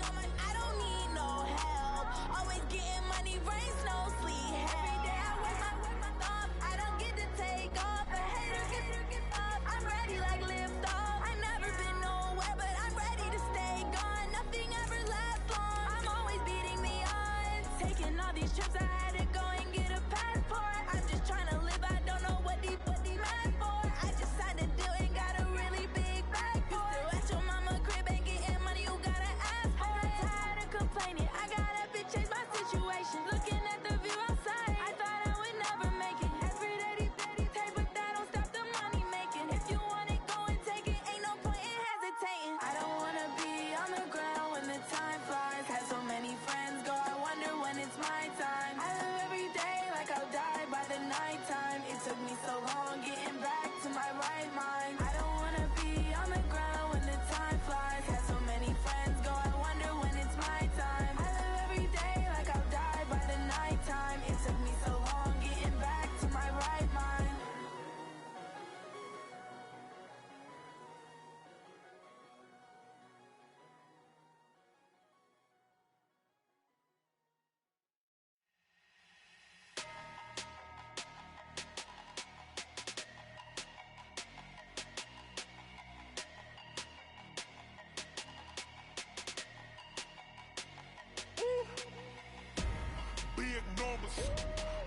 on my, I don't need no help. Always getting money, rains, no sleep. Every day I work my thumb. I don't get to take off. A hater gets off. I'm ready like lift off. I never been nowhere, but I'm ready to stay gone. Nothing ever lasts long. I'm always beating the odds. Taking all these trips, I had to go and get a passport. I'm just trying to live. I don't know what the mad for. I just signed a deal and got a really big bag for it. You still at your mama crib and getting money, you gotta ask for it. I'm tired of complaining. I gotta bitch change my situation. Looking at the view outside, I thought I would never make it. Every day, take, but that don't stop the money making. If you want it, go and take it. Ain't no point in hesitating. I don't wanna be on the ground when the time flies. Had so many friends go, I wonder when it's my time. I live every day like I'll die by the nighttime. It took me so long getting back to my right mind. I don't wanna be on the ground when the time flies. Had so many friends go, I wonder when it's my time. I live every day like I'll die by the nighttime. It took me so long getting back to my right mind.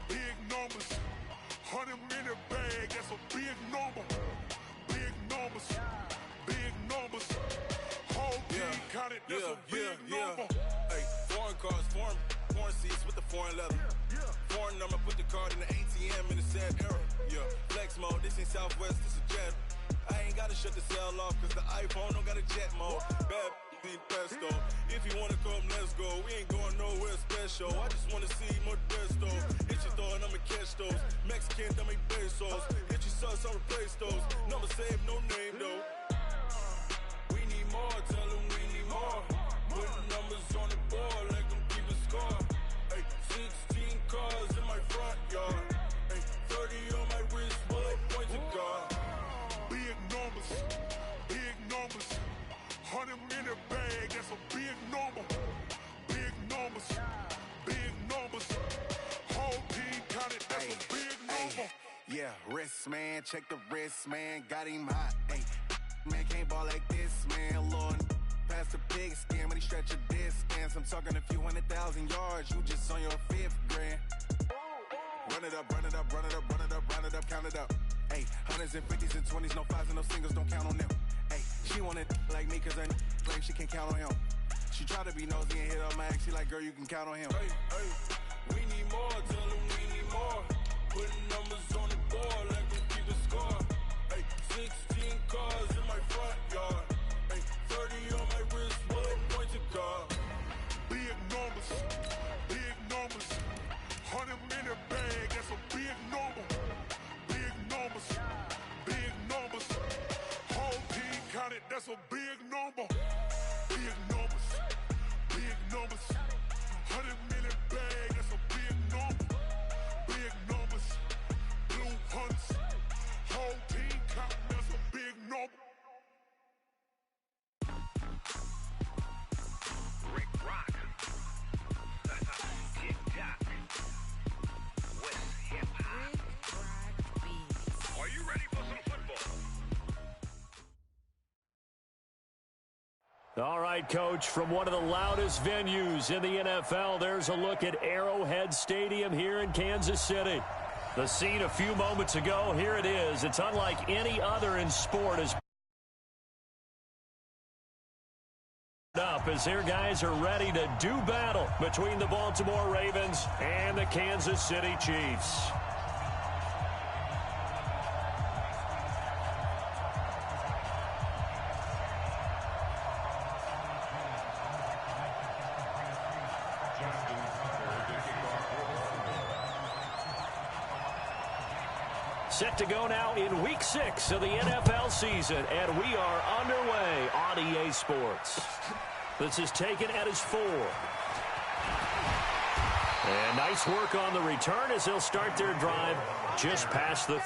Big numbers, 100-minute bag, that's a big number. Big numbers, whole team counted, that's a big number. Hey, foreign cars, foreign seats with the foreign leather. Foreign number, put the card in the ATM in the sad era. Yeah, flex mode, this ain't Southwest, this a jet. I ain't gotta shut the cell off, cause the iPhone don't got a jet mode. Bad need pesto. If you wanna come, let's go. We ain't going nowhere special. I just wanna see more desto. Hit your throw and I'ma catch those. Mexican, dummy pesos. Hit your sauce, I'll replace those. Number save, no name though. We need more, tell them we need more. Putting numbers on the board, let them keep a score. Hey, 16 cars in my front yard. Hey, 30 on my wrist, bullet point to God. Big numbers, 100-minute bag, that's a big number. Big numbers, whole team counted, that's a big number. Yeah, wrist man, check the wrist man, got him hot. Ay, man can't ball like this, man. Lord, past the big skin when he stretch a distance. I'm talking a few 100,000 yards, you just on your 5th grand. Run it up, count it up. Ay, hundreds and 50s and 20s, no 5s and no singles, don't count on them. Ay, she wanted like me cause her claim she can't count on him. She try to be nosy and hit up my ex, she like, girl, you can count on him. Hey, we need more, tell them we need more. Putting numbers on the board, let them keep a score. Hey, 16 cars in my front yard. Hey, 30 on my wrist, bullet point to God. Big numbers, 100-minute bag, that's a big number. Big numbers, whole team counted, that's a big number. Big numbers, 100-minute bag, that's a big number. Big numbers, blue hunts, whole team counting, that's a big number. Rick Rock. Tick-tock. West hip-hop. Are you ready for some football? All right, Coach, from one of the loudest venues in the NFL, there's a look at Arrowhead Stadium here in Kansas City. The scene a few moments ago, here it is. It's unlike any other in sport as their guys are ready to do battle between the Baltimore Ravens and the Kansas City Chiefs. Set to go now in Week 6 of the NFL season, and we are underway on EA Sports. This is taken at his 4. And nice work on the return as they'll start their drive just past the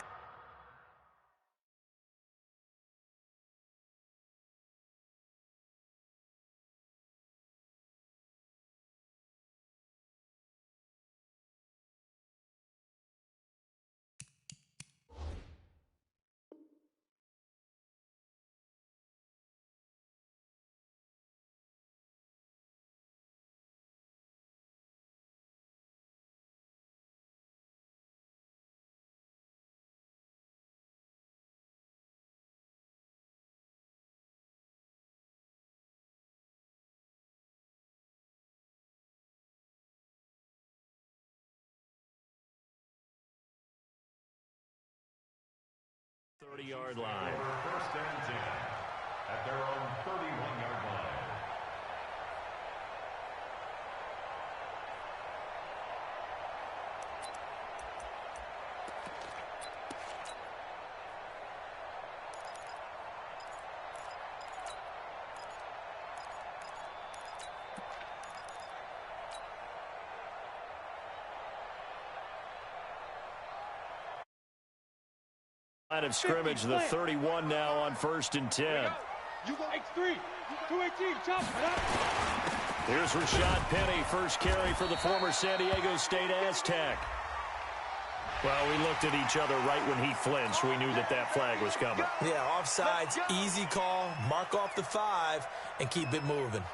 30-yard line. First and 10 at their own 31-yard line. Line of scrimmage, the 31 now on 1st and 10. You go X3, 218, chop it up. Here's Rashad Penny, first carry for the former San Diego State Aztec. Well, we looked at each other right when he flinched. We knew that that flag was coming. Yeah, offsides, easy call, mark off the 5, and keep it moving.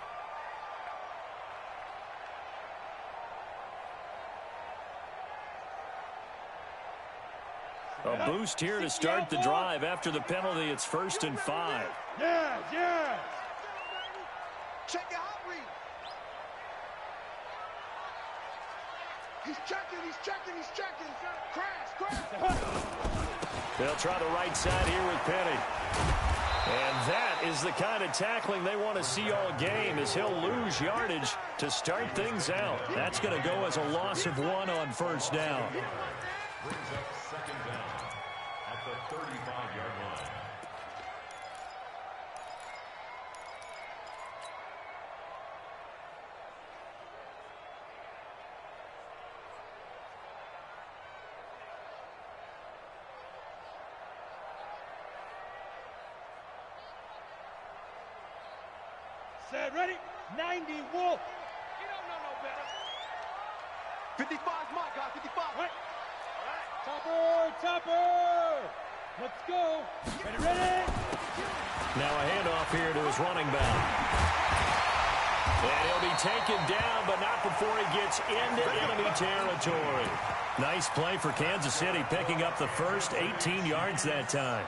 A boost here to start the drive. After the penalty, it's 1st and 5. Yes, yes. Check your hot read. He's checking. Crash. They'll try the right side here with Penny. And that is the kind of tackling they want to see all game, as he'll lose yardage to start things out. That's going to go as a loss of 1 on 1st down. Brings up 2nd down at the 35-yard line. Set, ready? 90, Wolf. You don't know no better. 55's my guy, 55. Right. Topper. Let's go. Ready. Now a handoff here to his running back. And he'll be taken down, but not before he gets into enemy territory. Nice play for Kansas City, picking up the first 18 yards that time.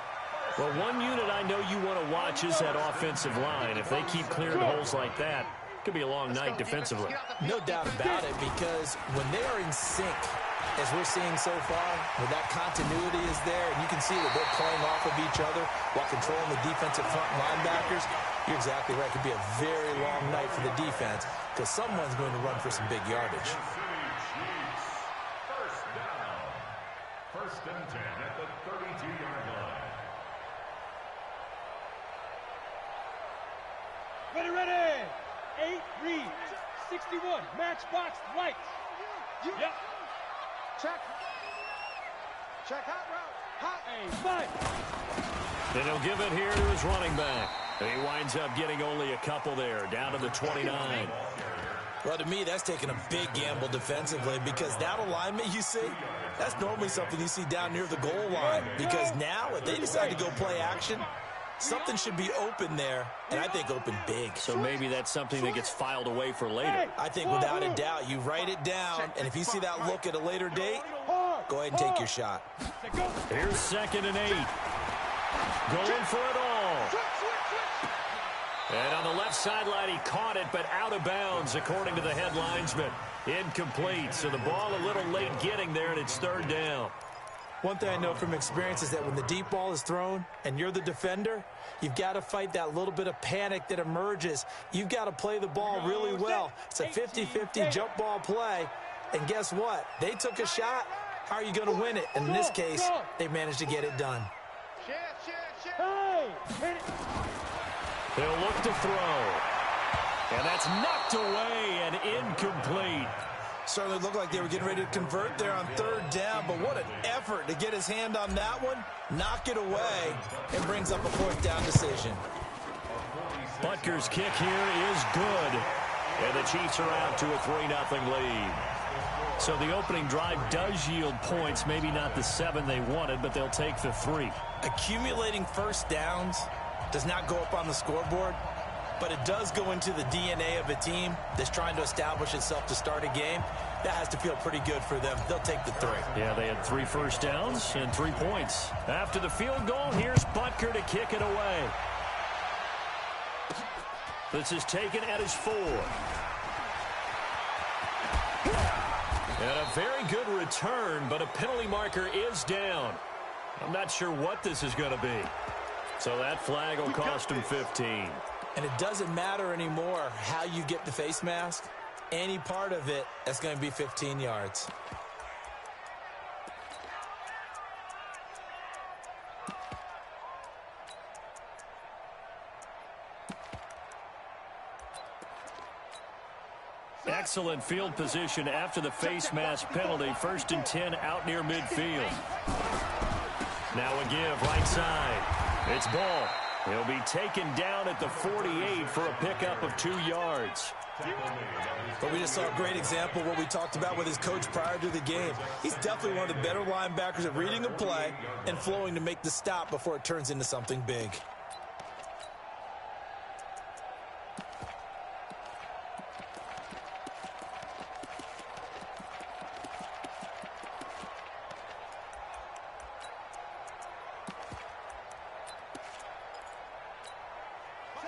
Well, one unit I know you want to watch is that offensive line. If they keep clearing holes like that, it could be a long night defensively. No doubt about it, because when they are in sync, as we're seeing so far, where that continuity is there, and you can see that they're playing off of each other while controlling the defensive front linebackers, you're exactly right. It could be a very long night for the defense, because someone's going to run for some big yardage. First down. 1st and 10 at the 32-yard line. Ready. 8 read. 61. Matchbox lights. Yep. Check hot route. Hot. 5. Then he'll give it here to his running back. And he winds up getting only a couple there, down to the 29. Well, to me, that's taking a big gamble defensively, because that alignment you see, that's normally something you see down near the goal line. Because now, if they decide to go play action, something should be open there, and I think open big. So maybe that's something that gets filed away for later. I think without a doubt, you write it down, and if you see that look at a later date, go ahead and take your shot. Here's 2nd and 8. Going for it all. And on the left sideline, he caught it, but out of bounds, according to the head linesman. Incomplete, so the ball a little late getting there, and it's 3rd down. One thing I know from experience is that when the deep ball is thrown and you're the defender, you've got to fight that little bit of panic that emerges. You've got to play the ball really well. It's a 50-50 jump ball play, and guess what? They took a shot. How are you going to win it? And in this case, they managed to get it done. They'll look to throw. And that's knocked away and incomplete. Certainly looked like they were getting ready to convert there on 3rd down, but what an effort to get his hand on that one, knock it away, and brings up a 4th down decision. Butker's kick here is good. And the Chiefs are out to a 3-0 lead. So the opening drive does yield points, maybe not the 7 they wanted, but they'll take the 3. Accumulating first downs does not go up on the scoreboard, but it does go into the DNA of a team that's trying to establish itself to start a game. That has to feel pretty good for them. They'll take the 3. Yeah, they had 3 first downs and 3 points. After the field goal, here's Butker to kick it away. This is taken at his 4. And a very good return, but a penalty marker is down. I'm not sure what this is going to be. So that flag will cost him 15. And it doesn't matter anymore how you get the face mask. Any part of it, that's going to be 15 yards. Excellent field position after the face mask penalty. 1st and 10 out near midfield. Now a give right side. It's Ball. He'll be taken down at the 48 for a pickup of 2 yards. But we just saw a great example of what we talked about with his coach prior to the game. He's definitely one of the better linebackers at reading a play and flowing to make the stop before it turns into something big.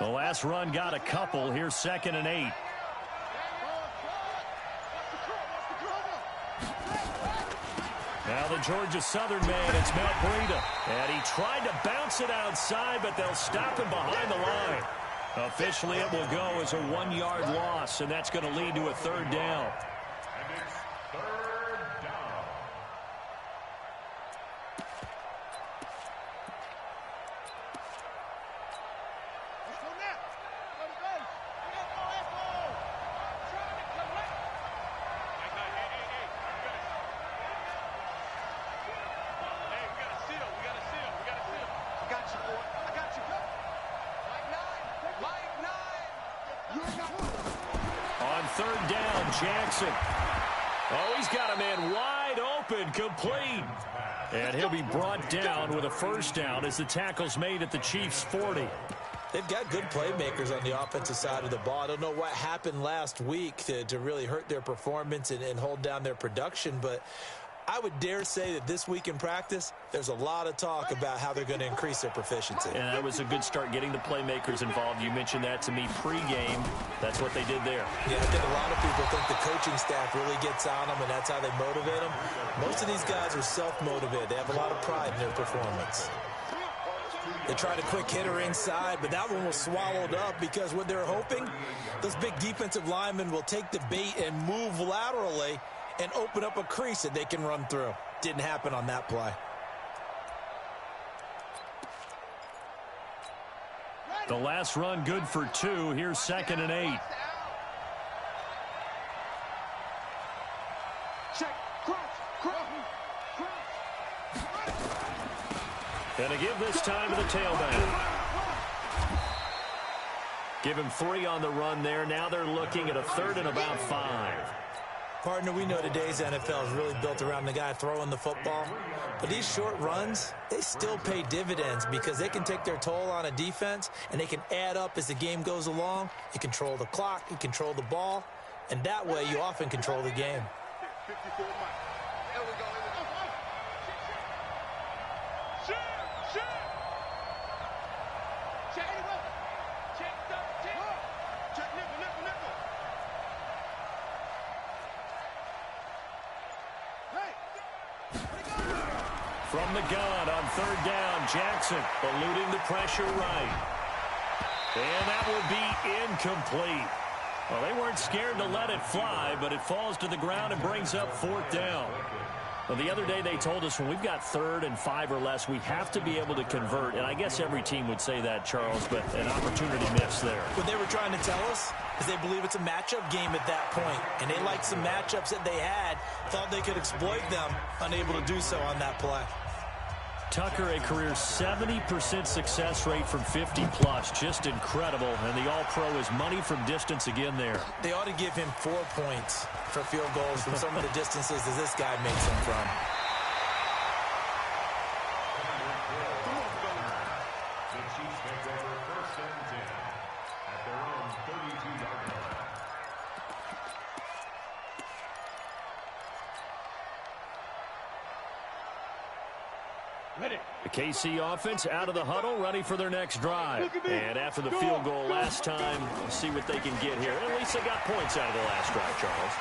The last run got a couple. Here's 2nd and 8. Now the Georgia Southern man, it's Matt Breida. And he tried to bounce it outside, but they'll stop him behind the line. Officially, it will go as a 1-yard loss, and that's going to lead to a 3rd down. And it's 3rd down. On 3rd down, Jackson. Oh, he's got a man wide open, complete. And he'll be brought down with a 1st down as the tackle's made at the Chiefs' 40. They've got good playmakers on the offensive side of the ball. I don't know what happened last week to really hurt their performance and hold down their production, but I would dare say that this week in practice, there's a lot of talk about how they're going to increase their proficiency. And that was a good start, getting the playmakers involved. You mentioned that to me pregame. That's what they did there. Yeah, I think a lot of people think the coaching staff really gets on them, and that's how they motivate them. Most of these guys are self-motivated. They have a lot of pride in their performance. They tried a quick hitter inside, but that one was swallowed up because what they're hoping, those big defensive linemen will take the bait and move laterally and open up a crease that they can run through. Didn't happen on that play. The last run good for 2. Here's 2nd and 8. Gonna give this time to the tailback. Give him 3 on the run there. Now they're looking at a 3rd and about 5. Partner, we know today's NFL is really built around the guy throwing the football. But these short runs, they still pay dividends because they can take their toll on a defense and they can add up as the game goes along. You control the clock, you control the ball, and that way you often control the game. From the gun on 3rd down, Jackson eluding the pressure right. And that will be incomplete. Well, they weren't scared to let it fly, but it falls to the ground and brings up 4th down. Well, the other day they told us when we've got 3rd and 5 or less, we have to be able to convert. And I guess every team would say that, Charles, but an opportunity missed there. What they were trying to tell us is they believe it's a matchup game at that point. And they liked some matchups that they had, thought they could exploit them, unable to do so on that play. Tucker, a career 70% success rate from 50+. Just incredible. And the All-Pro is money from distance again there. They ought to give him 4 points for field goals from some of the distances that this guy makes them from. The Chiefs take over 1st and 10 at their own 32-yard line. The KC offense out of the huddle, ready for their next drive. And after the field goal last time, we'll see what they can get here. At least they got points out of the last drive, Charles.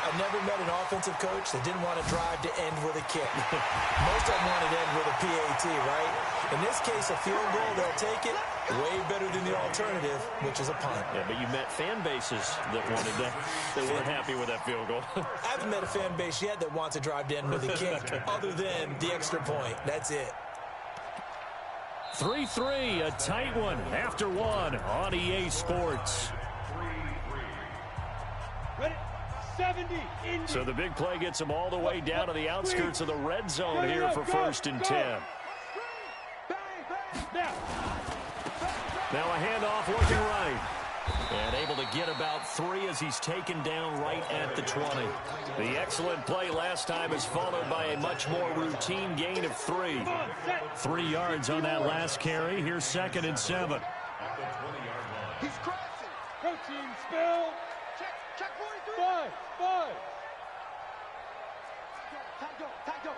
I never met an offensive coach that didn't want to drive to end with a kick. Most of them want to end with a PAT, right? In this case, a field goal, they'll take it. Way better than the alternative, which is a punt. Yeah, but you met fan bases that wanted that. They weren't happy with that field goal. I haven't met a fan base yet that wants to drive to end with a kick, other than the extra point. That's it. 3-3, a tight one after one on EA Sports. Ready? 70. So the big play gets them all the way down to the outskirts of the red zone here for 1st and 10. Now a handoff looking right. And able to get about 3 as he's taken down right at the 20. The excellent play last time is followed by a much more routine gain of 3. 3 yards on that last carry. Here's 2nd and 7. He's crossing. Protein spill. Check 43. 5. Tight go.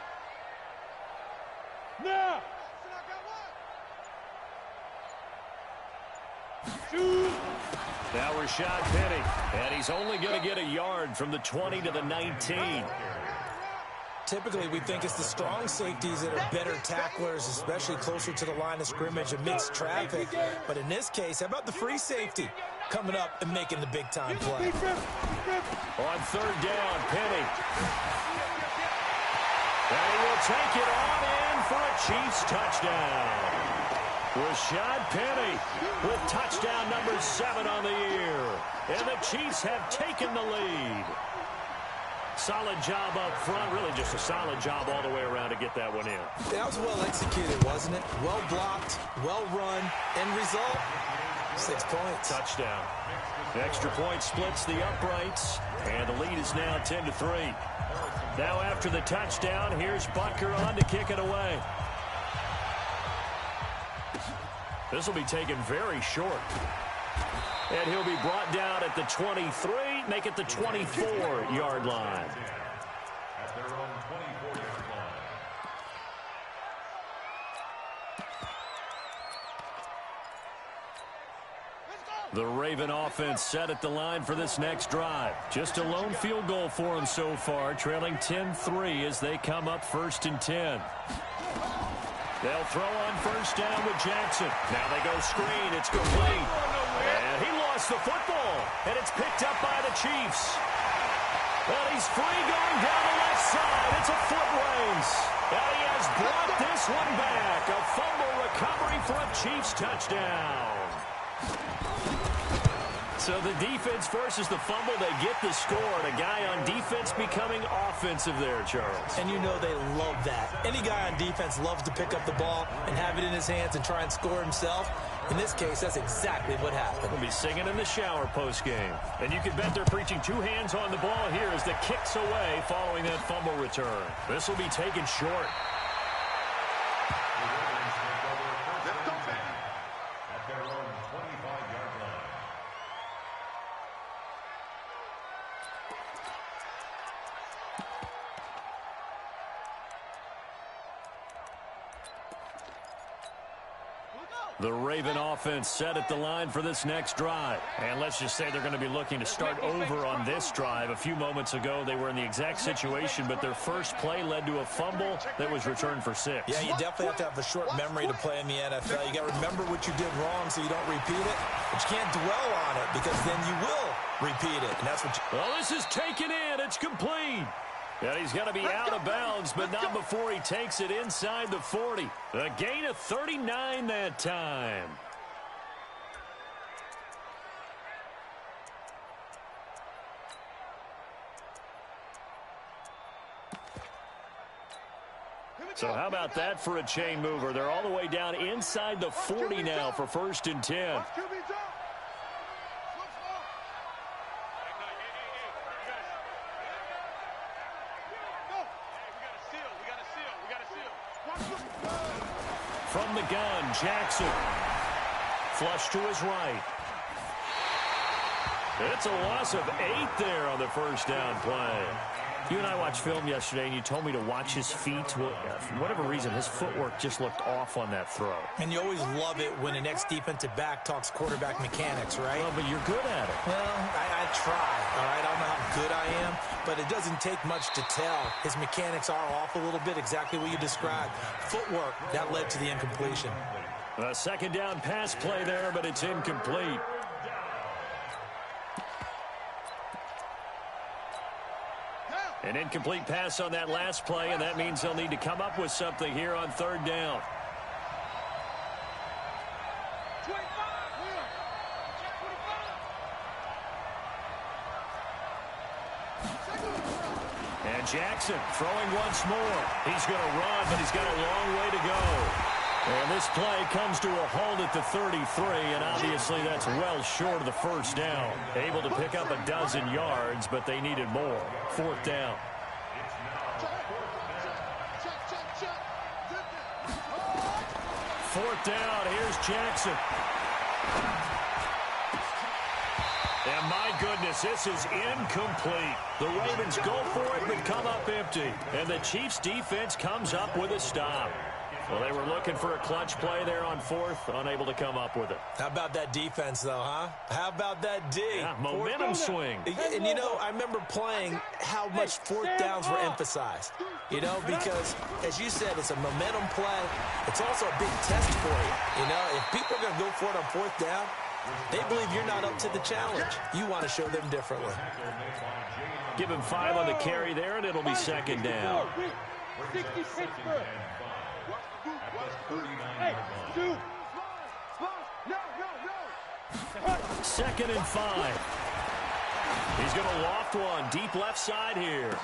Now. Shoot. Now Rashad Penny. And he's only going to get a yard from the 20 to the 19. Typically, we think it's the strong safeties that are better tacklers, especially closer to the line of scrimmage amidst traffic. But in this case, how about the free safety coming up and making the big-time play? On 3rd down, Penny. And he will take it on in for a Chiefs touchdown. Rashad Penny with touchdown number 7 on the year. And the Chiefs have taken the lead. Solid job up front. Really just a solid job all the way around to get that one in. That was well executed, wasn't it? Well blocked, well run. End result, 6 points. Touchdown. The extra point splits the uprights. And the lead is now 10-3. Now after the touchdown, here's Butker on to kick it away. This will be taken very short. And he'll be brought down at the 23, make it the 24-yard line. At their own 24-yard line. The Raven offense set at the line for this next drive. Just a lone field goal for them so far, trailing 10-3 as they come up 1st and 10. They'll throw on 1st down with Jackson. Now they go screen. It's complete. And he lost the football. And it's picked up by the Chiefs. Well, he's free going down the left side. It's a foot race. And he has brought this one back. A fumble recovery for a Chiefs touchdown. So the defense forces the fumble. They get the score. And a guy on defense becoming offensive there, Charles. And you know they love that. Any guy on defense loves to pick up the ball and have it in his hands and try and score himself. In this case, that's exactly what happened. We'll be singing in the shower post-game. And you can bet they're preaching 2 hands on the ball here as the kick's away following that fumble return. This will be taken short. At their own 25-yard line. The Raven offense set at the line for this next drive. And let's just say they're going to be looking to start over on this drive. A few moments ago, they were in the exact situation, but their first play led to a fumble that was returned for 6. Yeah, you definitely have to have a short memory to play in the NFL. You got to remember what you did wrong so you don't repeat it. But you can't dwell on it because then you will repeat it. And that's what you... Well, this is taken in. It's complete. And he's going to be out of bounds, but not before he takes it inside the 40. A gain of 39 that time. So how about that for a chain mover? They're all the way down inside the 40 now for 1st and 10. From the gun, Jackson. Flush to his right. It's a loss of 8 there on the 1st down play. You and I watched film yesterday, and you told me to watch his feet. Well, for whatever reason, his footwork just looked off on that throw. And you always love it when an ex-defensive back talks quarterback mechanics, right? Well, but you're good at it. Well, I try, all right? I don't know how good I am, but it doesn't take much to tell. His mechanics are off a little bit, exactly what you described. Footwork, that led to the incompletion. A second down pass play there, but it's incomplete. An incomplete pass on that last play, and that means they'll need to come up with something here on third down. And Jackson throwing once more. He's going to run, but he's got a long way to go. And this play comes to a halt at the 33, and obviously that's well short of the first down. Able to pick up a dozen yards, but they needed more. Fourth down. Fourth down, here's Jackson. And my goodness, this is incomplete. The Ravens go for it, but come up empty. And the Chiefs' defense comes up with a stop. Well, they were looking for a clutch play there on fourth, unable to come up with it. How about that defense, though, huh? How about that D? Yeah, momentum swing. And, you know, I remember playing how much fourth downs were emphasized. You know, because, as you said, it's a momentum play. It's also a big test for you. You know, if people are going to go for it on fourth down, they believe you're not up to the challenge. You want to show them differently. Give him 5 on the carry there, and it'll be second down. 60 Pittsburgh. Hey, shoot. Second and 5. He's going to loft one deep left side here.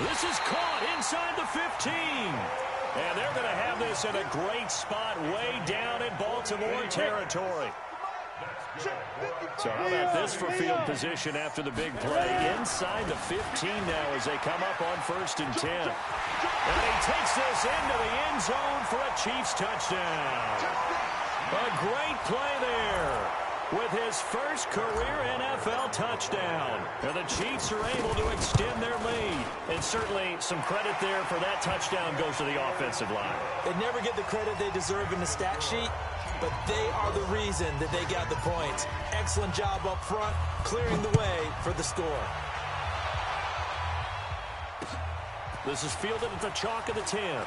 This is caught inside the 15. And they're going to have this in a great spot way down in Baltimore territory. So how about this for field position after the big play? Inside the 15 now as they come up on 1st and 10. And he takes this into the end zone for a Chiefs touchdown. A great play there with his first career NFL touchdown. And the Chiefs are able to extend their lead. And certainly some credit there for that touchdown goes to the offensive line. They never get the credit they deserve in the stat sheet, but they are the reason that they got the points. Excellent job up front, clearing the way for the score. This is fielded at the chalk of the 10.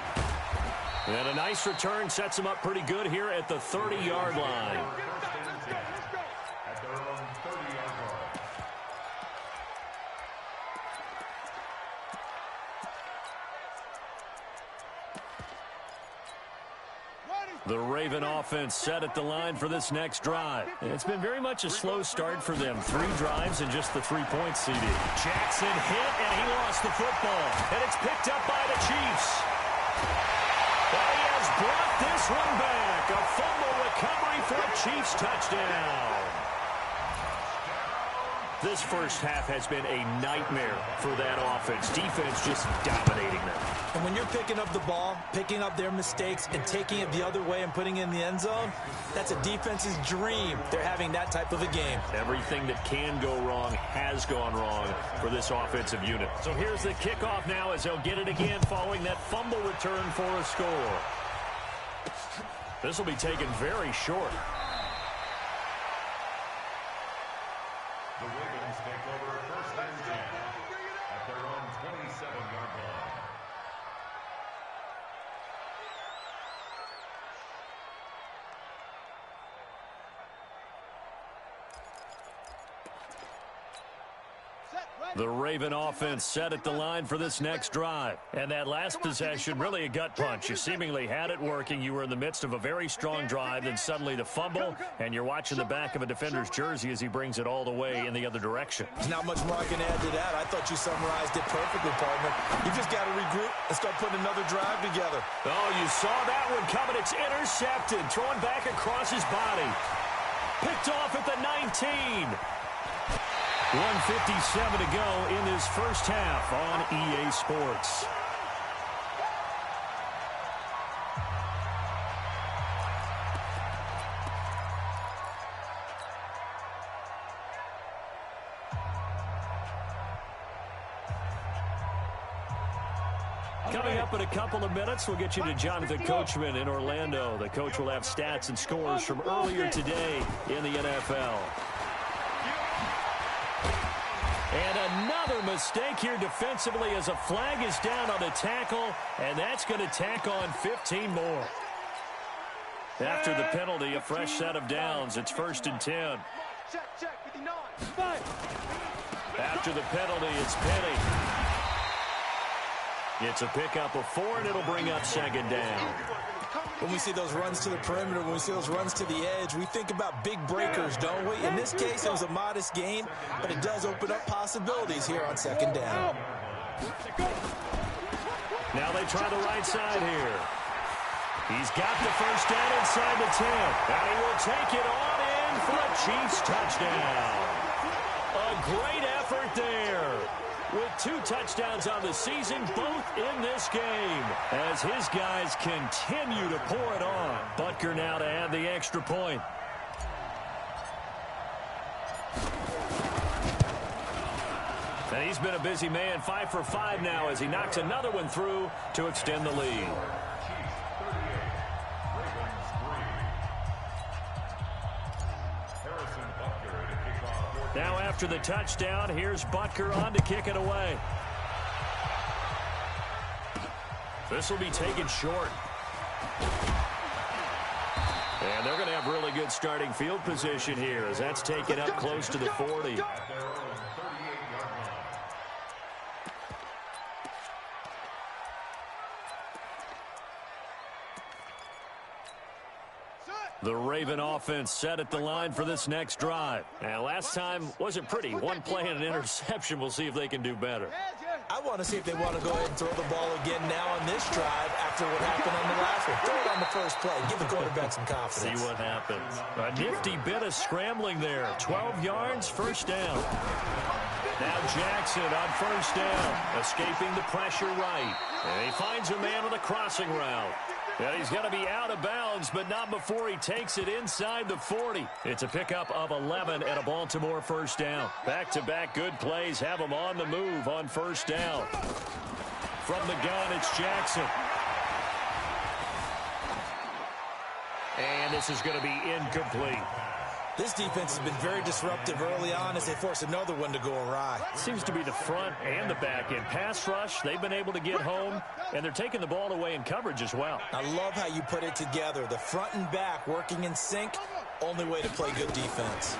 And a nice return sets him up pretty good here at the 30-yard line. At their own 30-yard line. The Raven offense set at the line for this next drive. And it's been very much a slow start for them. 3 drives and just the 3-point CD. Jackson hit, and he lost the football. And it's picked up by the Chiefs. But he has brought this one back. A fumble recovery for a Chiefs touchdown. This first half has been a nightmare for that offense. Defense just dominating them. And when you're picking up the ball, picking up their mistakes, and taking it the other way and putting it in the end zone, that's a defense's dream. They're having that type of a game. Everything that can go wrong has gone wrong for this offensive unit. So here's the kickoff now as they'll get it again following that fumble return for a score. This will be taken very short. The Ravens take over 1st and 10 at their own 27-yard line. The Raven offense set at the line for this next drive. And that last possession, really a gut punch. You seemingly had it working. You were in the midst of a very strong drive, then suddenly the fumble, and you're watching the back of a defender's jersey as he brings it all the way in the other direction. There's not much more I can add to that. I thought you summarized it perfectly, partner. You just got to regroup and start putting another drive together. Oh, you saw that one coming. It's intercepted. Throwing back across his body. Picked off at the 19. 1:57 to go in this first half on EA Sports. Coming up in a couple of minutes, we'll get you to Jonathan Coachman in Orlando. The coach will have stats and scores from earlier today in the NFL. And another mistake here defensively as a flag is down on the tackle, and that's going to tack on 15 more. After the penalty, a fresh set of downs. It's 1st and 10. Check, 59. After the penalty, it's Penny. It's a pickup of 4, and it'll bring up 2nd down. When we see those runs to the perimeter, when we see those runs to the edge, we think about big breakers, don't we? In this case, it was a modest gain, but it does open up possibilities here on 2nd down. Now they try the right side here. He's got the 1st down inside the 10, and he will take it on in for a Chiefs touchdown. A great effort there. With 2 touchdowns on the season, both in this game, as his guys continue to pour it on. Butker now to add the extra point. And he's been a busy man, 5 for 5 now as he knocks another one through to extend the lead. Now after the touchdown, here's Butker on to kick it away. This will be taken short. And they're going to have really good starting field position here as that's taken up close to the 40. The Raven offense set at the line for this next drive. And last time wasn't pretty. 1 play and an interception. We'll see if they can do better. I want to see if they want to go ahead and throw the ball again now on this drive after what happened on the last one. Throw it on the first play. Give the quarterback some confidence. See what happens. A nifty bit of scrambling there. 12 yards, 1st down. Now Jackson on 1st down. Escaping the pressure right. And he finds a man on the crossing route. And he's going to be out of bounds, but not before he takes it inside the 40. It's a pickup of 11 and a Baltimore 1st down. Back-to-back good plays have him on the move on 1st down. From the gun, it's Jackson. And this is going to be incomplete. This defense has been very disruptive early on as they force another one to go awry. Seems to be the front and the back end. Pass rush, they've been able to get home, and they're taking the ball away in coverage as well. I love how you put it together. The front and back working in sync, only way to play good defense.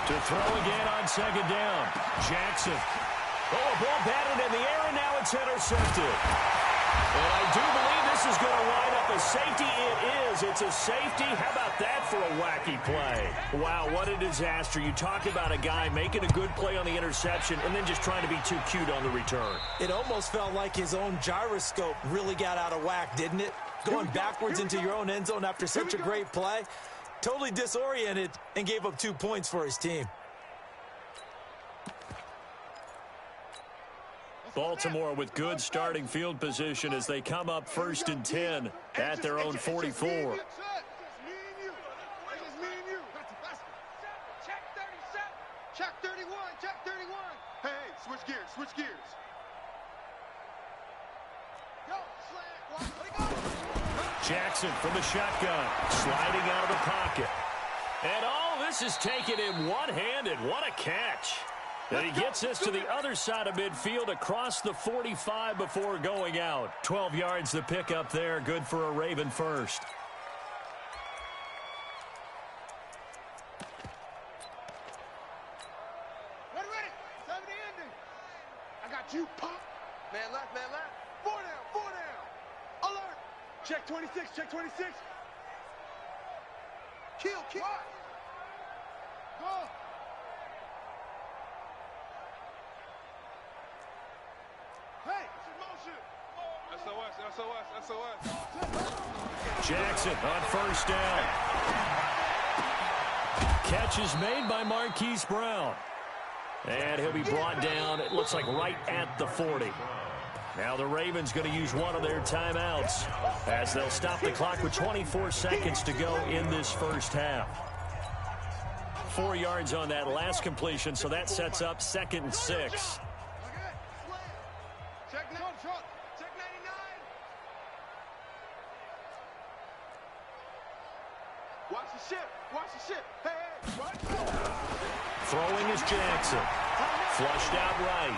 To throw again on 2nd down. Jackson. Oh, a ball batted in the air, and now it's intercepted. And I do believe this is going to wind up a safety. It is. It's a safety. How about that for a wacky play? Wow, what a disaster. You talk about a guy making a good play on the interception and then just trying to be too cute on the return. It almost felt like his own gyroscope really got out of whack, didn't it? Going backwards into your own end zone after such a great play. Totally disoriented and gave up 2 points for his team. Baltimore with good starting field position as they come up 1st and 10 at their own 44. Check 31, check 31. Hey, switch gears. Go, slant, let it go. Jackson from the shotgun, sliding out of the pocket. And all this is taken in one-handed. What a catch. And he gets this to the other side of midfield across the 45 before going out. 12 yards the pickup there. Good for a Raven 1st. Ready. Time to ending. I got you, pop. Man left. 4 down. Alert. Check 26. Kill. Go. Hey, it's in motion. SOS. Jackson on 1st down. Catch is made by Marquise Brown. And he'll be brought down, it looks like right at the 40. Now the Ravens going to use one of their timeouts as they'll stop the clock with 24 seconds to go in this 1st half. 4 yards on that last completion, so that sets up 2nd and 6. Check 99. Watch the ship. Hey, what? Throwing is Jackson. Flushed out right.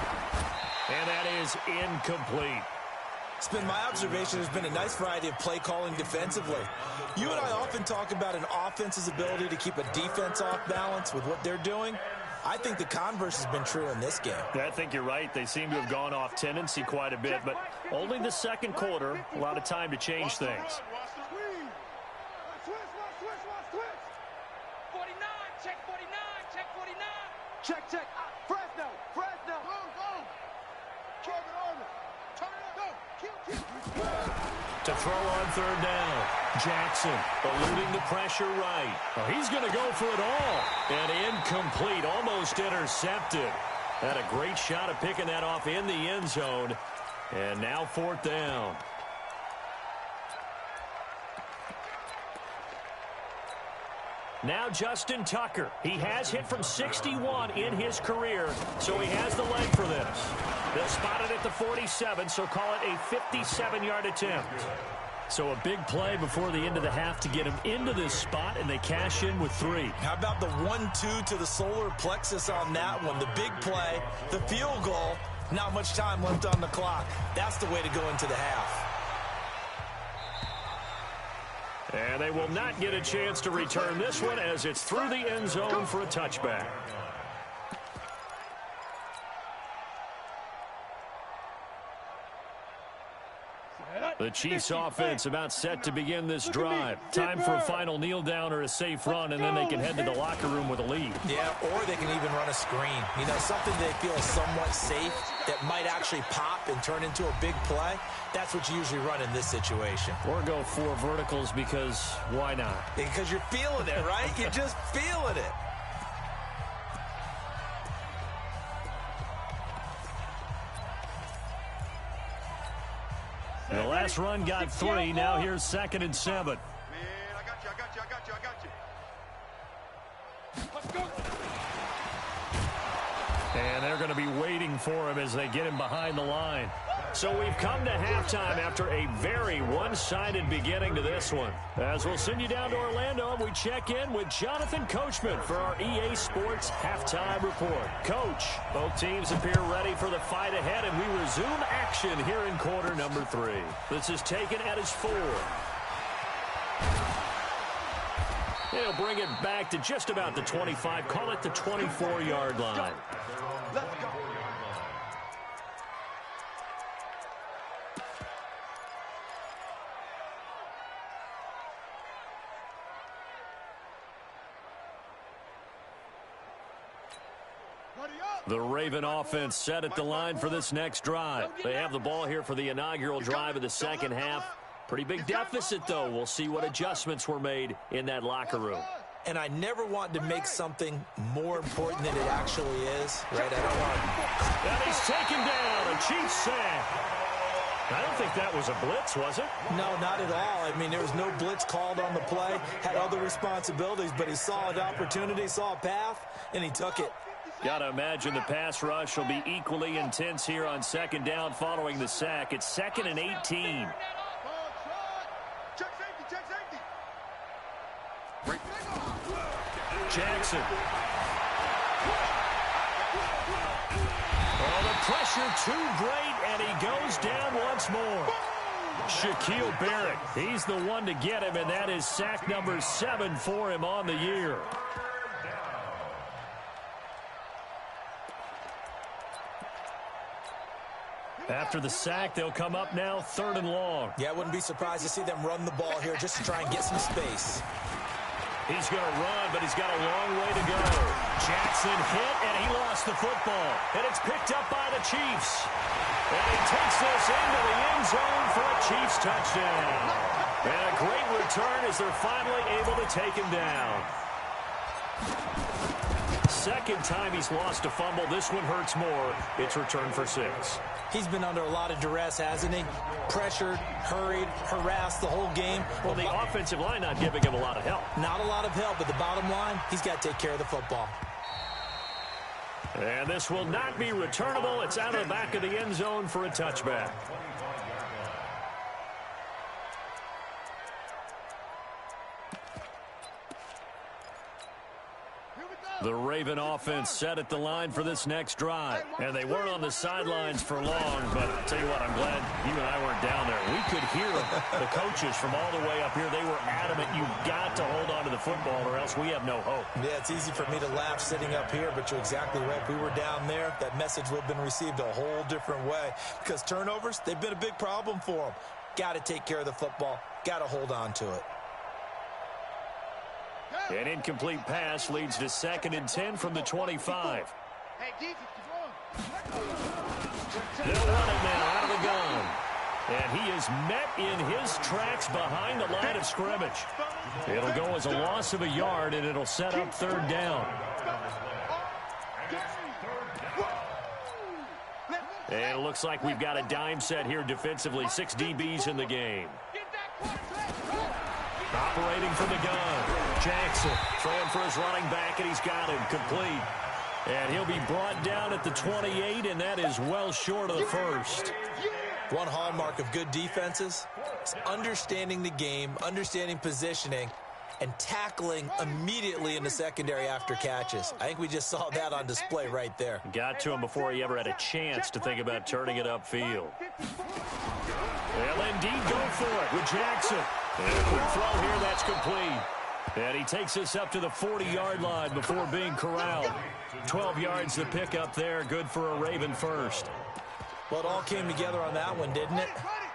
And that is incomplete. It's been my observation there's been a nice variety of play calling defensively. You and I often talk about an offense's ability to keep a defense off balance with what they're doing. I think the converse has been true in this game. I think you're right. They seem to have gone off tendency quite a bit, but only the second quarter, a lot of time to change things. 49, check 49, check 49. Check. Fresno. Go. Turn it up. Go. To throw on third down. Jackson eluding the pressure right. Oh, he's going to go for it all. And incomplete, almost intercepted. Had a great shot at picking that off in the end zone. And now fourth down. Now Justin Tucker. He has hit from 61 in his career, so he has the leg for this. They'll spot it at the 47, so call it a 57-yard attempt. So a big play before the end of the half to get him into this spot, and they cash in with 3. How about the 1-2 to the solar plexus on that one? The big play, the field goal, not much time left on the clock. That's the way to go into the half. And they will not get a chance to return this one as it's through the end zone for a touchback. The Chiefs offense about set to begin this drive. Time for a final kneel down or a safe run, and then they can head to the locker room with a lead. Yeah, or they can even run a screen. You know, something they feel is somewhat safe that might actually pop and turn into a big play. That's what you usually run in this situation. Or go 4 verticals because why not? Because you're feeling it, right? You're just feeling it. The last run got 3. Now here's 2nd and 7. Man, I got you. Let's go. And they're going to be waiting for him as they get him behind the line. So we've come to halftime after a very one-sided beginning to this one. As we'll send you down to Orlando, we check in with Jonathan Coachman for our EA Sports Halftime Report. Coach, both teams appear ready for the fight ahead, and we resume action here in quarter number 3. This is taken at his 4. He'll bring it back to just about the 25, call it the 24-yard line. Let's go. The Raven offense set at the line for this next drive. They have the ball here for the inaugural drive of the second half. Pretty big deficit, though. We'll see what adjustments were made in that locker room. And I never want to make something more important than it actually is, right? I don't want to. And he's taken down, a Chiefs sack. I don't think that was a blitz, was it? No, not at all. I mean, there was no blitz called on the play, had other responsibilities, but he saw an opportunity, saw a path, and he took it. Got to imagine the pass rush will be equally intense here on second down following the sack. It's 2nd and 18. Check safety. Jackson. Oh, the pressure too great, and he goes down once more. Shaquille Barrett, he's the one to get him, and that is sack number 7 for him on the year. After the sack, they'll come up now 3rd and long. Yeah, I wouldn't be surprised to see them run the ball here just to try and get some space. He's going to run, but he's got a long way to go. Jackson hit, and he lost the football. And it's picked up by the Chiefs. And he takes this into the end zone for a Chiefs touchdown. And a great return as they're finally able to take him down. Second time he's lost a fumble. This one hurts more. It's returned for 6. He's been under a lot of duress, hasn't he? Pressured, hurried, harassed the whole game. Well, the offensive line not giving him a lot of help. Not a lot of help, but the bottom line, he's got to take care of the football. And this will not be returnable. It's out of the back of the end zone for a touchback. The Raven offense set at the line for this next drive. And they weren't on the sidelines for long, but I'll tell you what, I'm glad you and I weren't down there. We could hear the coaches from all the way up here. They were adamant, you've got to hold on to the football or else we have no hope. Yeah, it's easy for me to laugh sitting up here, but you're exactly right. If we were down there, that message would have been received a whole different way. Because turnovers, they've been a big problem for them. Got to take care of the football. Got to hold on to it. An incomplete pass leads to 2nd and 10 from the 25. They'll run it now out of the gun. And he is met in his tracks behind the line of scrimmage. It'll go as a loss of a yard, and it'll set up 3rd down. And it looks like we've got a dime set here defensively. 6 DBs in the game. Operating from the gun. Jackson throwing for his running back, and he's got him complete. And he'll be brought down at the 28, and that is well short of the first. One hallmark of good defenses is understanding the game, understanding positioning, and tackling immediately in the secondary after catches. I think we just saw that on display right there. Got to him before he ever had a chance to think about turning it upfield. They'll indeed go for it with Jackson. And a quick throw here, that's complete. And he takes us up to the 40-yard line before being corralled. 12 yards to pick up there, good for a Raven first. Well, it all came together on that one, didn't it?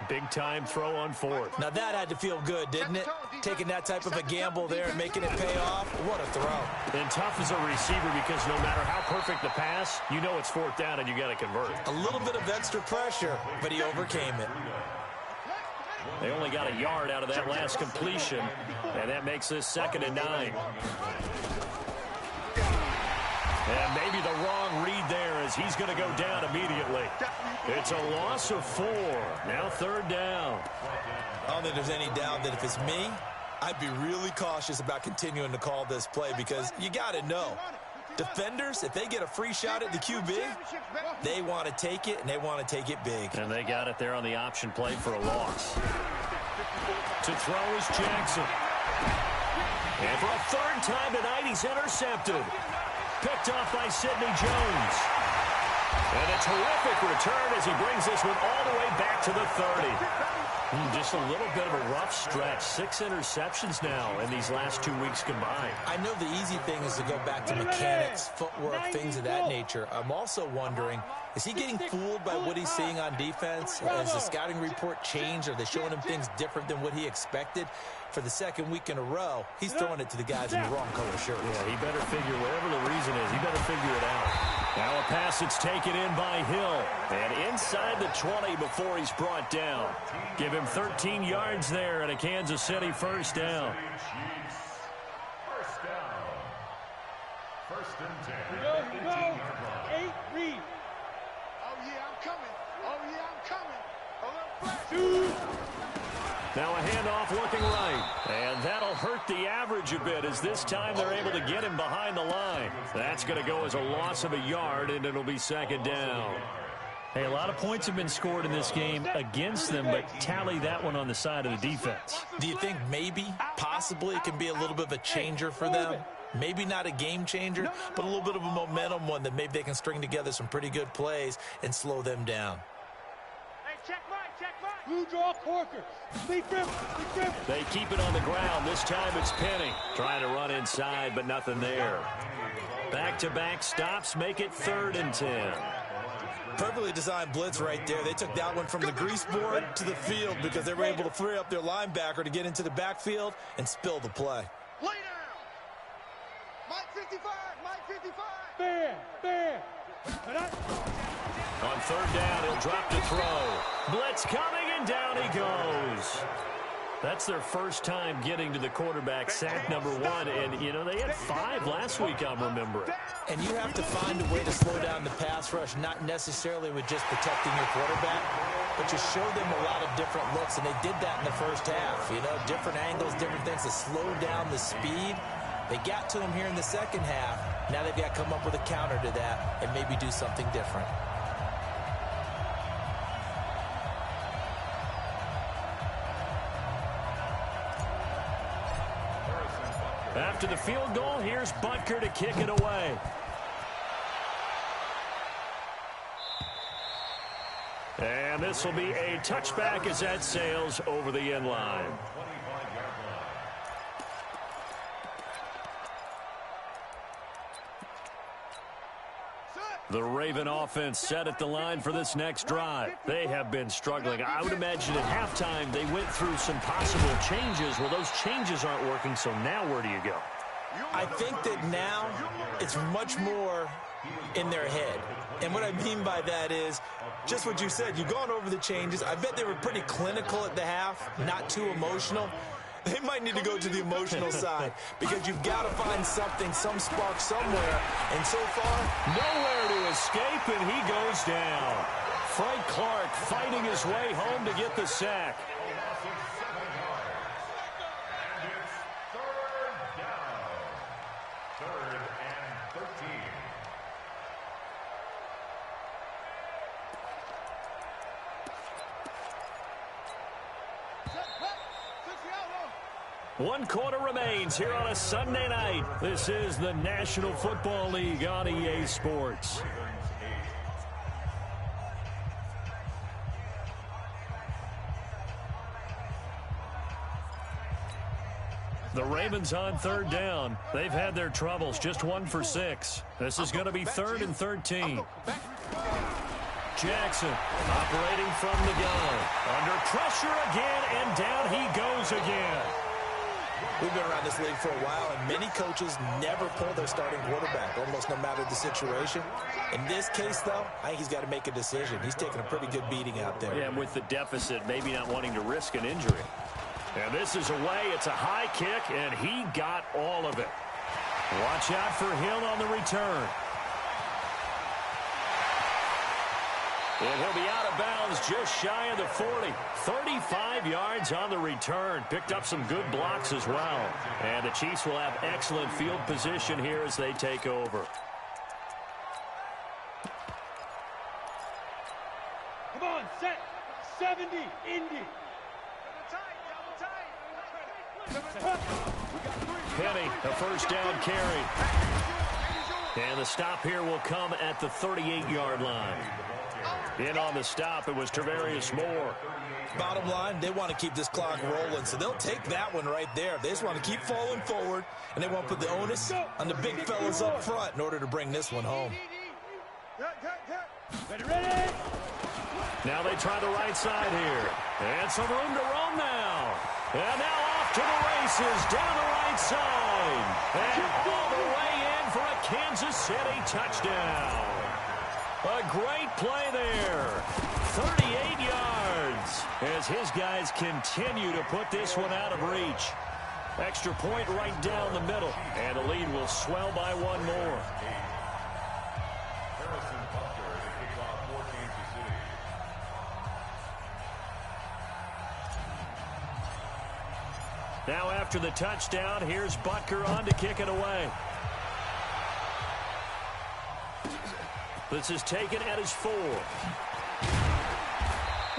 Big-time throw on 4th. Now that had to feel good, didn't it? Taking that type of a gamble there and making it pay off. What a throw. And tough as a receiver because no matter how perfect the pass, you know it's 4th down and you got to convert. A little bit of extra pressure, but he overcame it. They only got a yard out of that last completion, and that makes this 2nd and 9. And maybe the wrong read there as he's going to go down immediately. It's a loss of 4. Now 3rd down. I don't think there's any doubt that if it's me, I'd be really cautious about continuing to call this play because you got to know. Defenders, if they get a free shot at the QB, they want to take it, and they want to take it big. And they got it there on the option play for a loss. To throw is Jackson. And for a 3rd time tonight, he's intercepted. Picked off by Sidney Jones. And a terrific return as he brings this one all the way back to the 30. Just a little bit of a rough stretch. 6 interceptions now in these last 2 weeks combined. I know the easy thing is to go back to mechanics, footwork, things of that nature. I'm also wondering, is he getting fooled by what he's seeing on defense? Has the scouting report changed? Are they showing him things different than what he expected? For the 2nd week in a row, he's throwing it to the guys in the wrong color shirts. Yeah, he better figure, whatever the reason is, he better figure it out. Now a pass that's taken in by Hill. And inside the 20 before he's brought down. Give him 13 yards there and a Kansas City 1st down. First down. 1st and 10. Here we go. 8 read. Oh, yeah, I'm coming. Oh, yeah, I'm coming. A little flash. 2. Now a handoff looking right. And that'll hurt the average a bit as this time they're able to get him behind the line. That's going to go as a loss of a yard, and it'll be 2nd down. Hey, a lot of points have been scored in this game against them, but tally that one on the side of the defense. Do you think maybe, possibly, it can be a little bit of a changer for them? Maybe not a game changer, but a little bit of a momentum one that maybe they can string together some pretty good plays and slow them down. Hey, check mine. Blue draw Corker. They keep it on the ground. This time it's Penny. Trying to run inside, but nothing there. Back-to-back stops make it 3rd and 10. Perfectly designed blitz right there. They took that one from the grease board to the field because they were able to free up their linebacker to get into the backfield and spill the play. Lay down. Mike 55. Fair. On 3rd down, he'll drop to throw. Blitz coming, and down he goes. That's their first time getting to the quarterback, sack number 1. And, you know, they had 5 last week, I'm remembering. And you have to find a way to slow down the pass rush, not necessarily with just protecting your quarterback, but you show them a lot of different looks, and they did that in the first half. You know, different angles, different things to slow down the speed. They got to him here in the second half. Now they've got to come up with a counter to that and maybe do something different. After the field goal, here's Butker to kick it away. And this will be a touchback as that sails over the end line. The Raven offense set at the line for this next drive. They have been struggling. I would imagine at halftime they went through some possible changes. Well, those changes aren't working, so now where do you go? I think that now it's much more in their head. And what I mean by that is just what you said. You've gone over the changes. I bet they were pretty clinical at the half, not too emotional. They might need to go to the emotional side because you've got to find something, some spark somewhere. And so far, nowhere to escape, and he goes down. Frank Clark fighting his way home to get the sack. One quarter remains here on a Sunday night. This is the National Football League on EA Sports. The Ravens on third down. They've had their troubles, just 1 for 6. This is going to be 3rd and 13. Jackson operating from the gun. Under pressure again, and down he goes again. We've been around this league for a while, and many coaches never pull their starting quarterback, almost no matter the situation. In this case, though, I think he's got to make a decision. He's taking a pretty good beating out there. Yeah, and with the deficit, maybe not wanting to risk an injury. And this is away. It's a high kick, and he got all of it. Watch out for Hill on the return. And he'll be out of bounds just shy of the 40. 35 yards on the return. Picked up some good blocks as well. And the Chiefs will have excellent field position here as they take over. Come on, set. 70, Indy. Penny, a first down carry. And the stop here will come at the 38-yard line. In on the stop, it was Travarius Moore. Bottom line, they want to keep this clock rolling, so they'll take that one right there. They just want to keep falling forward, and they want to put the onus on the big fellas up front in order to bring this one home. Ready. Now they try the right side here. And some room to roam now. And now off to the races down the right side. And all the way in for a Kansas City touchdown. A great play there. 38 yards as his guys continue to put this one out of reach. Extra point right down the middle. And the lead will swell by one more. Now after the touchdown, here's Butker on to kick it away. This is taken at his 4.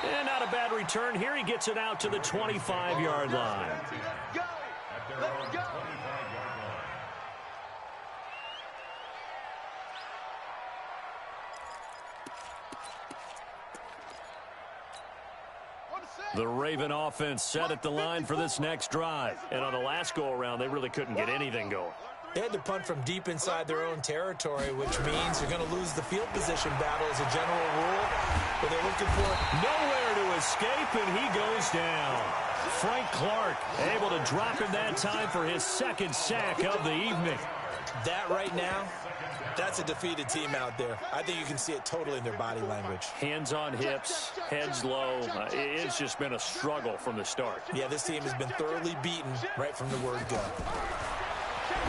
And not a bad return here. He gets it out to the 25-yard line. Let's go. The Raven offense set at the line for this next drive. And on the last go-around, they really couldn't get anything going. They had to punt from deep inside their own territory, which means you're going to lose the field position battle as a general rule. But they're looking for nowhere to escape, and he goes down. Frank Clark able to drop him that time for his second sack of the evening. That right now, that's a defeated team out there. I think you can see it totally in their body language. Hands on hips, heads low. It's just been a struggle from the start. Yeah, this team has been thoroughly beaten right from the word go.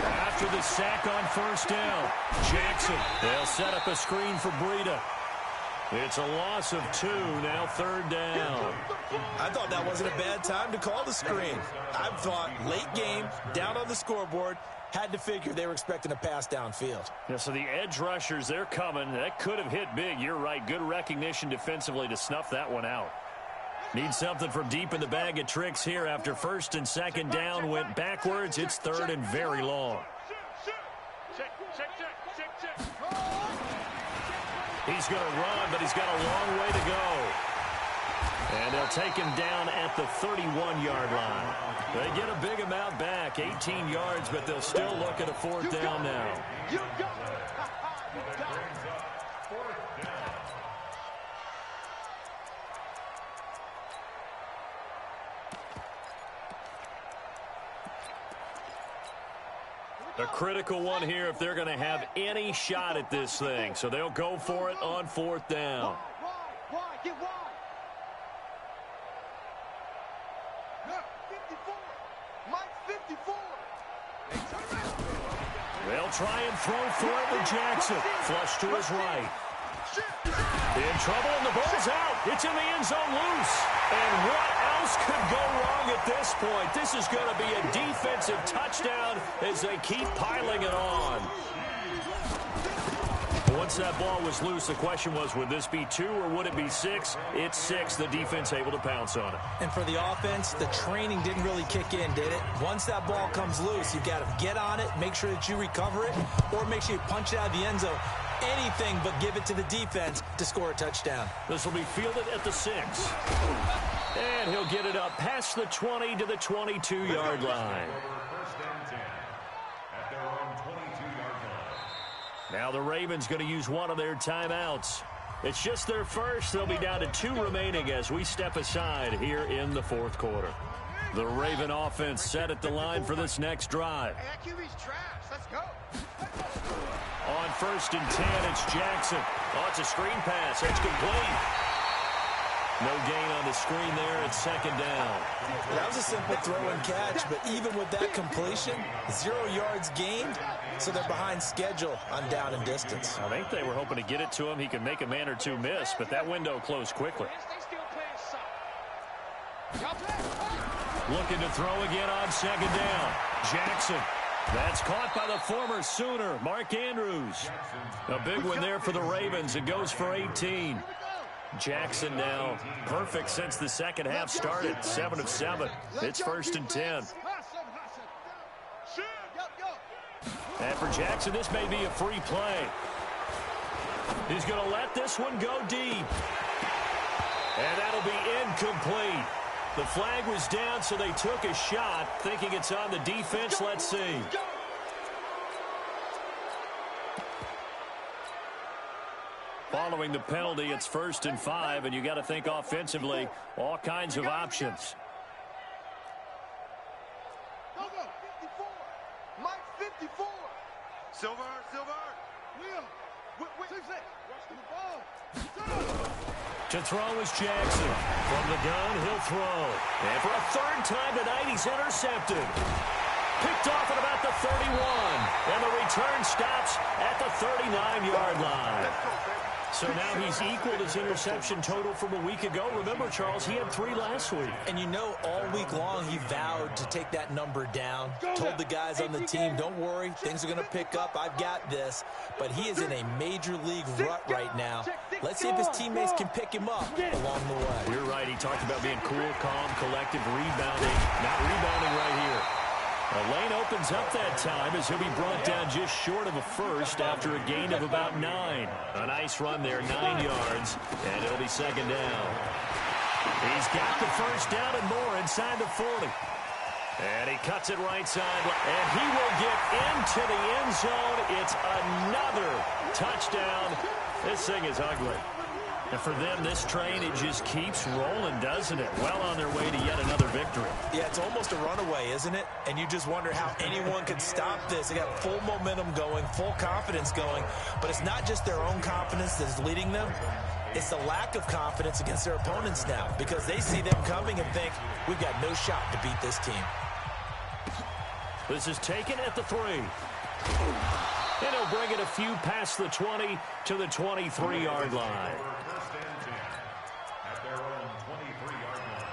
After the sack on first down, Jackson, they'll set up a screen for Breida. It's a loss of 2, now third down. I thought that wasn't a bad time to call the screen. I thought late game, down on the scoreboard, had to figure they were expecting a pass downfield. Yeah, so the edge rushers, they're coming. That could have hit big. You're right. Good recognition defensively to snuff that one out. Need something from deep in the bag of tricks here after first and second down went backwards. It's third and very long. He's going to run, but he's got a long way to go. And they'll take him down at the 31-yard line. They get a big amount back, 18 yards, but they'll still look at a fourth down now. You got it. A critical one here if they're going to have any shot at this thing. So they'll go for it on fourth down. Wide, get wide. Yeah, 54. Mike 54. They'll try and throw for it with Jackson. Flush to his right. In trouble, and the ball's out. It's in the end zone loose. And what else could go wrong at this point? This is going to be a defensive touchdown as they keep piling it on. Once that ball was loose, the question was, would this be 2 or would it be 6? It's 6. The defense able to pounce on it. And for the offense, the training didn't really kick in, did it? Once that ball comes loose, you've got to get on it, make sure that you recover it, or make sure you punch it out of the end zone. Anything but give it to the defense to score a touchdown. This will be fielded at the 6. And he'll get it up past the 20 to the 22-yard line. First and 10 at their own 22-yard line. Now the Ravens going to use one of their timeouts. It's just their first. They'll be down to 2 remaining as we step aside here in the fourth quarter. The Raven offense set at the line for this next drive. Hey, that QB's trash. Let's go. On first and 10, it's Jackson. Oh, it's a screen pass. That's complete. No gain on the screen there. It's second down. That was a simple throw and catch, but even with that completion, 0 yards gained, so they're behind schedule on down and distance. I think they were hoping to get it to him. He could make a man or two miss, but that window closed quickly. Looking to throw again on second down. Jackson. That's caught by the former Sooner, Mark Andrews. A big one there for the Ravens. It goes for 18. Jackson now perfect since the second half started. 7 of 7. It's first and 10. And for Jackson, this may be a free play. He's going to let this one go deep. And that'll be incomplete. The flag was down, so they took a shot, thinking it's on the defense. Let's see. Following the penalty, it's first and 5, and you got to think offensively, all kinds of options. Go, 54. Mike 54. Silver. Will. To throw is Jackson. From the gun, he'll throw. And for a third time tonight, he's intercepted. Picked off at about the 31. And the return stops at the 39-yard line. So now he's equaled his interception total from a week ago. Remember, Charles, he had 3 last week. And you know, all week long he vowed to take that number down. Told the guys on the team, don't worry, things are going to pick up. I've got this. But he is in a major league rut right now. Let's see if his teammates can pick him up along the way. You're right. He talked about being cool, calm, collective, rebounding. Not rebounding right here. The lane opens up that time as he'll be brought down just short of a first after a gain of about 9. A nice run there, 9 yards, and it'll be second down. He's got the first down and more inside the 40. And he cuts it right side, and he will get into the end zone. It's another touchdown. This thing is ugly. And for them, this train, it just keeps rolling, doesn't it? Well on their way to yet another victory. Yeah, it's almost a runaway, isn't it? And you just wonder how anyone could stop this. They got full momentum going, full confidence going. But it's not just their own confidence that is leading them. It's the lack of confidence against their opponents now, because they see them coming and think, we've got no shot to beat this team. This is taken at the 3. And he'll bring it a few past the 20 to the 23-yard line. First and 10 at their own 23-yard line.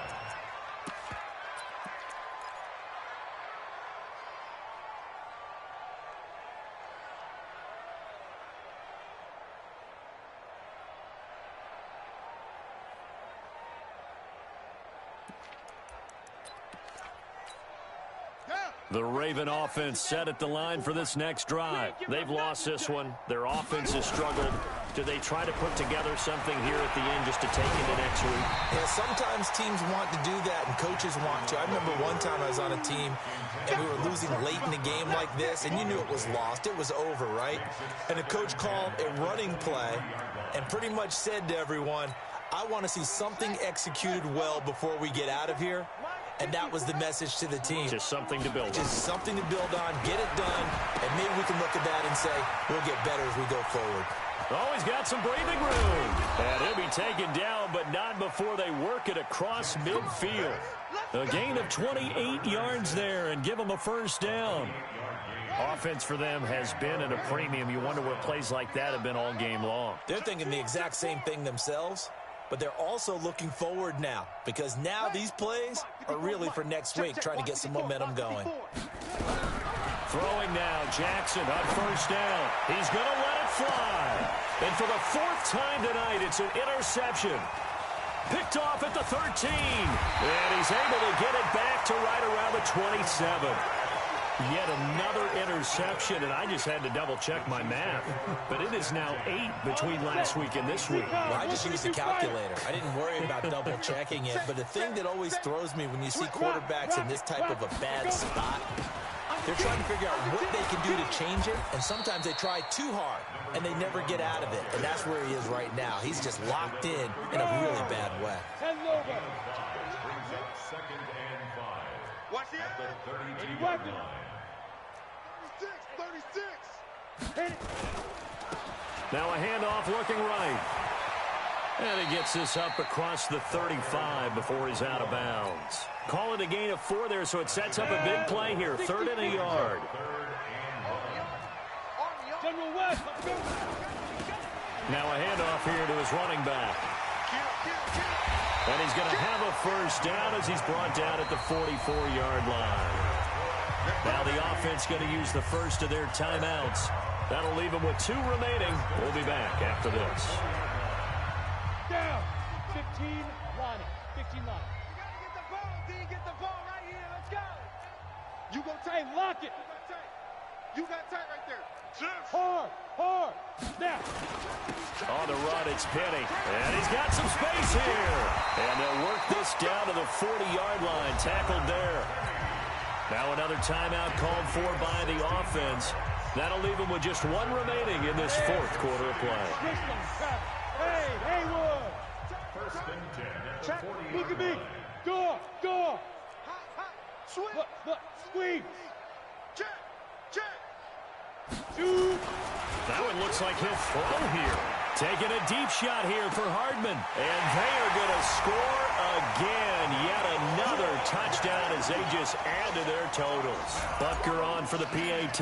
The Raven offense set at the line for this next drive. They've lost this one. Their offense has struggled. Do they try to put together something here at the end just to take into next week? Yeah, sometimes teams want to do that and coaches want to. I remember one time I was on a team and we were losing late in the game like this, and you knew it was lost. It was over, right? And the coach called a running play and pretty much said to everyone, I want to see something executed well before we get out of here. And that was the message to the team. Just something to build on. Just something to build on, get it done, and maybe we can look at that and say, we'll get better as we go forward. Oh, he's got some breathing room. And he'll be taken down, but not before they work it across midfield. A gain of 28 yards there and give them a first down. Offense for them has been at a premium. You wonder what plays like that have been all game long. They're thinking the exact same thing themselves, but they're also looking forward now because now these plays are really for next week, trying to get some momentum going. Throwing now, Jackson on first down. He's going to let it fly. And for the fourth time tonight, it's an interception. Picked off at the 13. And he's able to get it back to right around the 27. Yet another interception, and I just had to double-check my math. But it is now 8 between last week and this week. Well, I just used the calculator. I didn't worry about double-checking it. But the thing that always throws me when you see quarterbacks in this type of a bad spot, they're trying to figure out what they can do to change it, and sometimes they try too hard, and they never get out of it. And that's where he is right now. He's just locked in a really bad way. Brings up 2nd and 5. Watch it. At the 32-yard line. 36. Now a handoff looking right. And he gets this up across the 35 before he's out of bounds. Call it a gain of 4 there, so it sets up a big play here. 3rd and a yard. General West, let's go. Now a handoff here to his running back. And he's going to have a first down as he's brought down at the 44-yard line. Now the offense going to use the first of their timeouts. That'll leave them with 2 remaining. We'll be back after this. Down. 15 line. 15 line. Get the ball right here. Let's go. You go tight. Hey, lock it. You got tight right there. Hard. Snap. On the run, it's Penny. And he's got some space here. And they'll work this down to the 40-yard line. Tackled there. Now another timeout called for by the offense. That'll leave them with just 1 remaining in this 4th quarter of play. Hey, Haywood. 1st and 10 at the 40-yard line. Look at me. Go. Look, squeeze. Check. Shoot. That one looks like he'll throw here. Taking a deep shot here for Hardman. And they are going to score again. Yet another touchdown as they just add to their totals. Butker on for the PAT.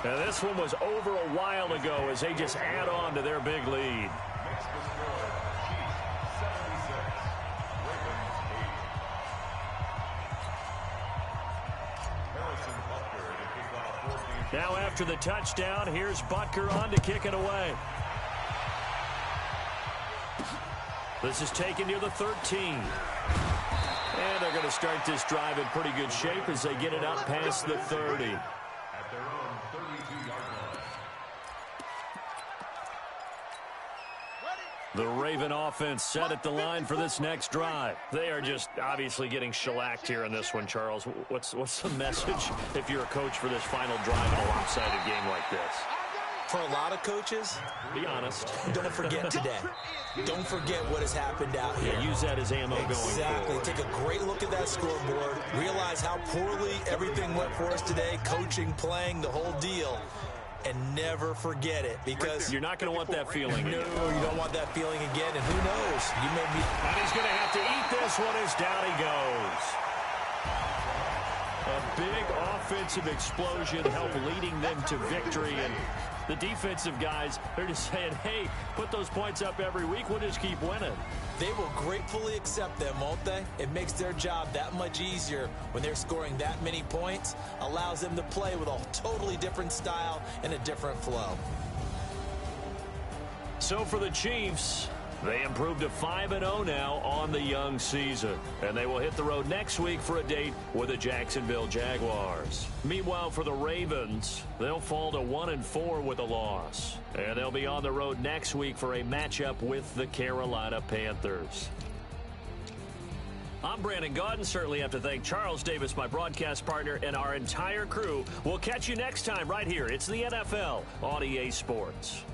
Now this one was over a while ago as they just add on to their big lead. Makes the score Chiefs 76. Ravens 8. Harrison Butker to kick off 14. Now after the touchdown, here's Butker on to kick it away. This is taken near the 13. And they're going to start this drive in pretty good shape as they get it up past the 30. At their own 32-yard line. The Raven offense set at the line for this next drive. They are just obviously getting shellacked here in this one, Charles. What's the message if you're a coach for this final drive in a lopsided game like this? For a lot of coaches, be honest. Don't forget today. Don't forget what has happened out here. Use that as ammo going forward. Exactly. Take a great look at that scoreboard. Realize how poorly everything went for us today. Coaching, playing, the whole deal. And never forget it, because you're not going to want that feeling. No, you don't want that feeling again. And who knows? You may be. And he's going to have to eat this one as down he goes. A big offensive explosion helped leading them to victory. And the defensive guys, they're just saying, hey, put those points up every week. We'll just keep winning. They will gratefully accept them, won't they? It makes their job that much easier when they're scoring that many points. Allows them to play with a totally different style and a different flow. So for the Chiefs, They improved to 5-0 now on the young season. And they will hit the road next week for a date with the Jacksonville Jaguars. Meanwhile, for the Ravens, they'll fall to 1-4 with a loss. And they'll be on the road next week for a matchup with the Carolina Panthers. I'm Brandon Gaudin. Certainly have to thank Charles Davis, my broadcast partner, and our entire crew. We'll catch you next time right here. It's the NFL on EA Sports.